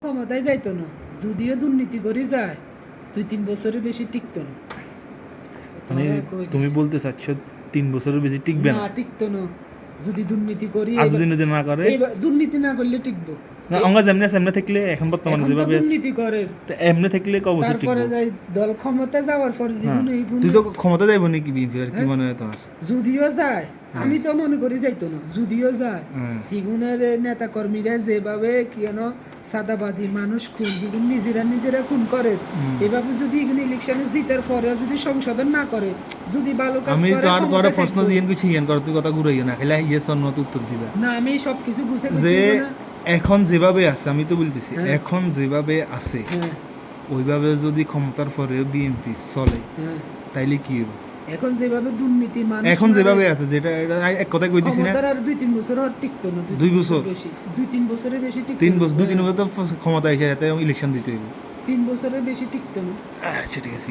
ক্ষমতায় যাইতো না, যদিও দুর্নীতি করে যায় 2-3 বছরের বেশি টিকতো না। মানে তুমি বলতে চাচ্ছ 3 বছরের বেশি টিকবে না? না, টিকতো না যদি দুর্নীতি করি। আর যদি না করে? দুর্নীতি না করলে টিকবো না, আমরা যেমনে সামনে থাকলে এখন বর্তমানে যেভাবে দুর্নীতি করে এমনি থাকলে ক বছর টিকবে? তারপরে যাই দল ক্ষমতা যাওয়ার পর জীবনে এই তুই তো ক্ষমতা যাইব নাকি বিএনপি? আর কি মনে হয় তোমার? যদিও যায়, আমি তো মনে করি যাইতো না, যদিও যায় হিগুনের নেতা কর্মীরা যেভাবে কেন সাদাবাজি মানুষ খুন, হিগুন নিজেরা খুন করে, এভাবে যদি হিগুন ইলেকশনে জিতার পরে যদি সংশোধন না করে, যদি ভালো কাজ আমি করে, তো আর তোর প্রশ্ন জিজ্ঞেস করছি, ইয়ান কর তুই কথা ঘুরাইও না, খালি ইয়েস অর নো উত্তর দিবা। না, আমি সবকিছু গুছে যে এখন যেভাবে আছে, আমি তো বলতেছি হ্যাঁ। এখন যেভাবে আছে হ্যাঁ ওইভাবে যদি ক্ষমতার পরে বিএনপি চলে হ্যাঁ তাইলে কি হবে? এখন যেভাবে দুর্নীতি মানুষ এখন যেভাবে আছে, যেটা এটা এক কথাই কইতেছি না, ক্ষমতার আর 2-3 বছর আর টিকতো না, 2 বছর বেশি, 2-3 বছরের বেশি টিকতো 3 না। বছর 2-3 বছর তো ক্ষমতা এসে যাতে ইলেকশন দিতে হইব। 3 বছরের বেশি টিকতো না। আচ্ছা ঠিক আছে।